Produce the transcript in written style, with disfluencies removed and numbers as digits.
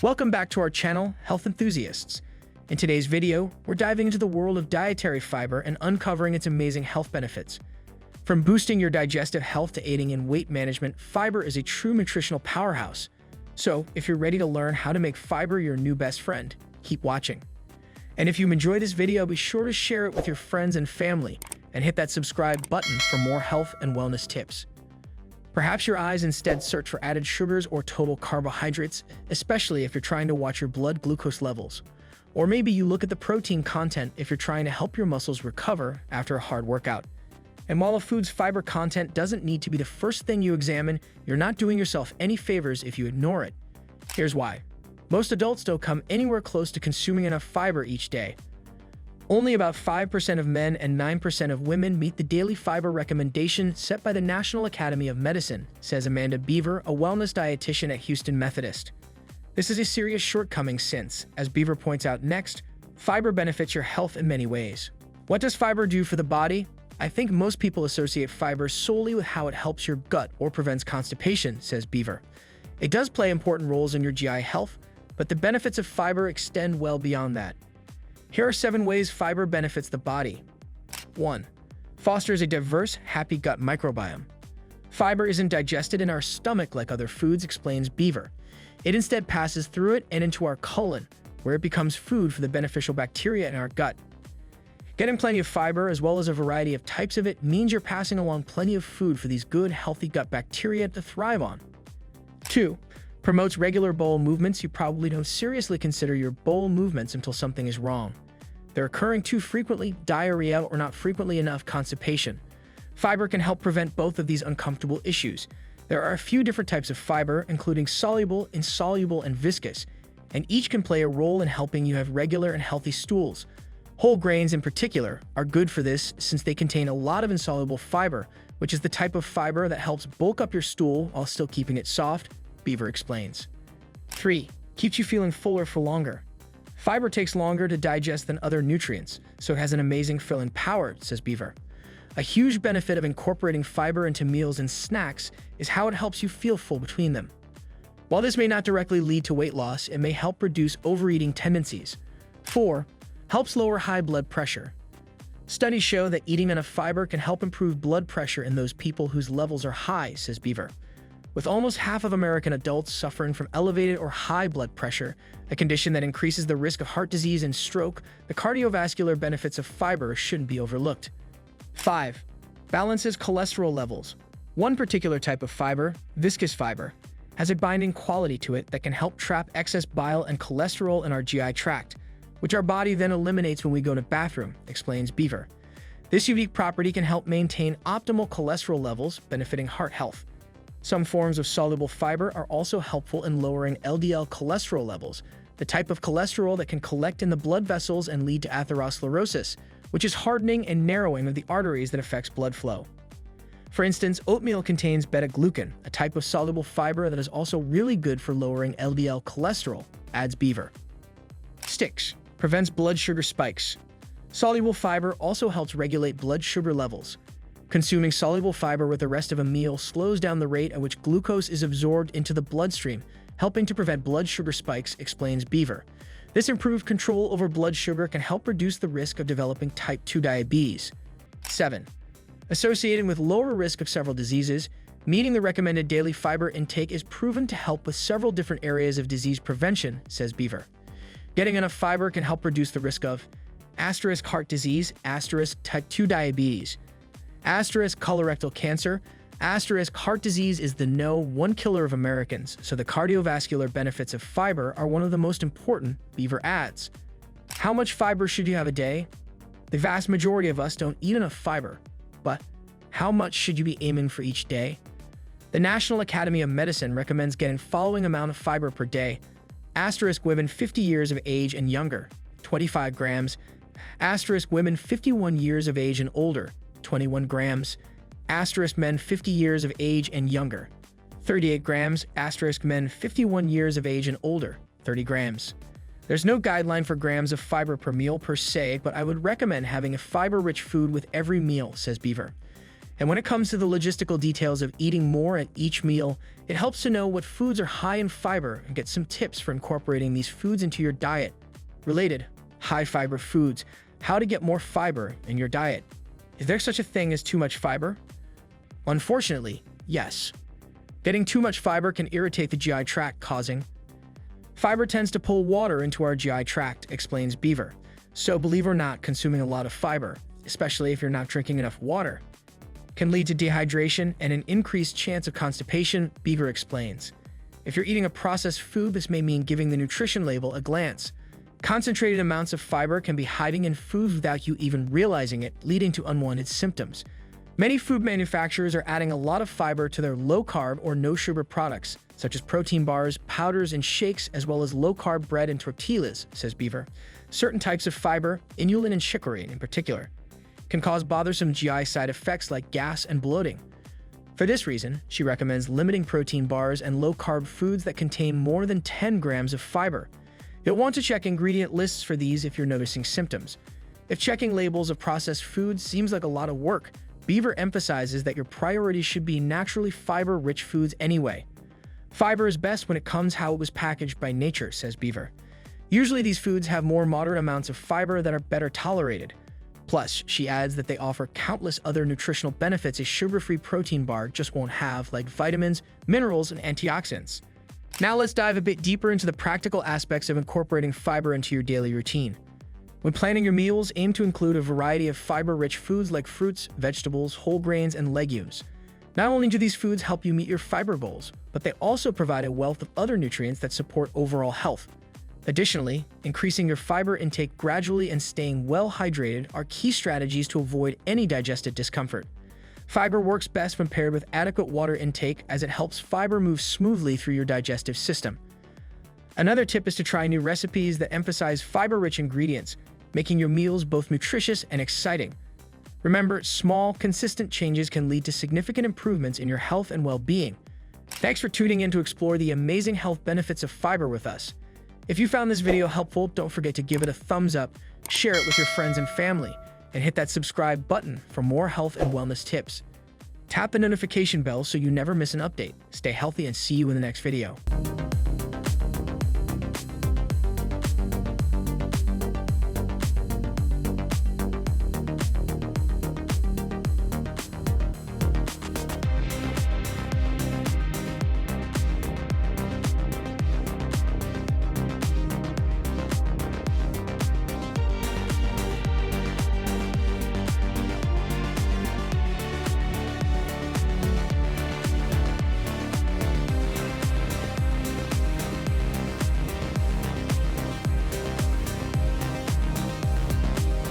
Welcome back to our channel, Health Enthusiasts. In today's video, we're diving into the world of dietary fiber and uncovering its amazing health benefits. From boosting your digestive health to aiding in weight management, fiber is a true nutritional powerhouse. So, if you're ready to learn how to make fiber your new best friend, keep watching. And if you enjoyed this video, be sure to share it with your friends and family, and hit that subscribe button for more health and wellness tips. Perhaps your eyes instead search for added sugars or total carbohydrates, especially if you're trying to watch your blood glucose levels. Or maybe you look at the protein content if you're trying to help your muscles recover after a hard workout. And while a food's fiber content doesn't need to be the first thing you examine, you're not doing yourself any favors if you ignore it. Here's why. Most adults don't come anywhere close to consuming enough fiber each day. Only about 5% of men and 9% of women meet the daily fiber recommendation set by the National Academy of Medicine, says Amanda Beaver, a wellness dietitian at Houston Methodist. This is a serious shortcoming since, as Beaver points out next, fiber benefits your health in many ways. What does fiber do for the body? I think most people associate fiber solely with how it helps your gut or prevents constipation, says Beaver. It does play important roles in your GI health, but the benefits of fiber extend well beyond that. Here are 7 ways fiber benefits the body. 1. Fosters a diverse, happy gut microbiome. Fiber isn't digested in our stomach like other foods, explains Beaver. It instead passes through it and into our colon, where it becomes food for the beneficial bacteria in our gut. Getting plenty of fiber, as well as a variety of types of it, means you're passing along plenty of food for these good, healthy gut bacteria to thrive on. 2. Promotes regular bowel movements. You probably don't seriously consider your bowel movements until something is wrong. They're occurring too frequently, diarrhea, or not frequently enough, constipation. Fiber can help prevent both of these uncomfortable issues. There are a few different types of fiber, including soluble, insoluble, and viscous, and each can play a role in helping you have regular and healthy stools. Whole grains, in particular, are good for this since they contain a lot of insoluble fiber, which is the type of fiber that helps bulk up your stool while still keeping it soft, Beaver explains. 3. Keeps you feeling fuller for longer. Fiber takes longer to digest than other nutrients, so it has an amazing fill-in power, says Beaver. A huge benefit of incorporating fiber into meals and snacks is how it helps you feel full between them. While this may not directly lead to weight loss, it may help reduce overeating tendencies. 4. Helps lower high blood pressure. Studies show that eating enough fiber can help improve blood pressure in those people whose levels are high, says Beaver. With almost half of American adults suffering from elevated or high blood pressure, a condition that increases the risk of heart disease and stroke, the cardiovascular benefits of fiber shouldn't be overlooked. 5. Balances cholesterol levels. One particular type of fiber, viscous fiber, has a binding quality to it that can help trap excess bile and cholesterol in our GI tract, which our body then eliminates when we go to the bathroom, explains Beaver. This unique property can help maintain optimal cholesterol levels, benefiting heart health. Some forms of soluble fiber are also helpful in lowering LDL cholesterol levels, the type of cholesterol that can collect in the blood vessels and lead to atherosclerosis, which is hardening and narrowing of the arteries that affects blood flow. For instance, oatmeal contains beta-glucan, a type of soluble fiber that is also really good for lowering LDL cholesterol, adds Beaver. 6. Prevents blood sugar spikes. Soluble fiber also helps regulate blood sugar levels. Consuming soluble fiber with the rest of a meal slows down the rate at which glucose is absorbed into the bloodstream, helping to prevent blood sugar spikes, explains Beaver. This improved control over blood sugar can help reduce the risk of developing type 2 diabetes. 7. Associated with lower risk of several diseases, meeting the recommended daily fiber intake is proven to help with several different areas of disease prevention, says Beaver. Getting enough fiber can help reduce the risk of heart disease, type 2 diabetes, colorectal cancer, heart disease is the #1 killer of Americans, so the cardiovascular benefits of fiber are one of the most important, Beaver adds. How much fiber should you have a day? The vast majority of us don't eat enough fiber, but how much should you be aiming for each day? The National Academy of Medicine recommends getting following amount of fiber per day. Women 50 years of age and younger, 25 grams. Women 51 years of age and older, 21 grams. Men 50 years of age and younger, 38 grams. Men 51 years of age and older, 30 grams. There's no guideline for grams of fiber per meal per se, but I would recommend having a fiber-rich food with every meal, says Beaver. And when it comes to the logistical details of eating more at each meal, it helps to know what foods are high in fiber and get some tips for incorporating these foods into your diet. Related, high fiber foods, how to get more fiber in your diet. Is there such a thing as too much fiber? Unfortunately, yes. Getting too much fiber can irritate the GI tract, causing fiber tends to pull water into our GI tract, explains Beaver. So believe it or not, consuming a lot of fiber, especially if you're not drinking enough water, can lead to dehydration and an increased chance of constipation, Beaver explains. If you're eating a processed food, this may mean giving the nutrition label a glance. Concentrated amounts of fiber can be hiding in food without you even realizing it, leading to unwanted symptoms. Many food manufacturers are adding a lot of fiber to their low-carb or no-sugar products, such as protein bars, powders, and shakes, as well as low-carb bread and tortillas, says Beaver. Certain types of fiber, inulin and chicory in particular, can cause bothersome GI side effects like gas and bloating. For this reason, she recommends limiting protein bars and low-carb foods that contain more than 10 grams of fiber. You'll want to check ingredient lists for these if you're noticing symptoms. If checking labels of processed foods seems like a lot of work, Beaver emphasizes that your priority should be naturally fiber-rich foods anyway. Fiber is best when it comes how it was packaged by nature, says Beaver. Usually these foods have more moderate amounts of fiber that are better tolerated. Plus, she adds that they offer countless other nutritional benefits a sugar-free protein bar just won't have, like vitamins, minerals, and antioxidants. Now let's dive a bit deeper into the practical aspects of incorporating fiber into your daily routine. When planning your meals, aim to include a variety of fiber-rich foods like fruits, vegetables, whole grains, and legumes. Not only do these foods help you meet your fiber goals, but they also provide a wealth of other nutrients that support overall health. Additionally, increasing your fiber intake gradually and staying well hydrated are key strategies to avoid any digestive discomfort. Fiber works best when paired with adequate water intake as it helps fiber move smoothly through your digestive system. Another tip is to try new recipes that emphasize fiber-rich ingredients, making your meals both nutritious and exciting. Remember, small, consistent changes can lead to significant improvements in your health and well-being. Thanks for tuning in to explore the amazing health benefits of fiber with us. If you found this video helpful, don't forget to give it a thumbs up, share it with your friends and family, and hit that subscribe button for more health and wellness tips. Tap the notification bell so you never miss an update. Stay healthy and see you in the next video.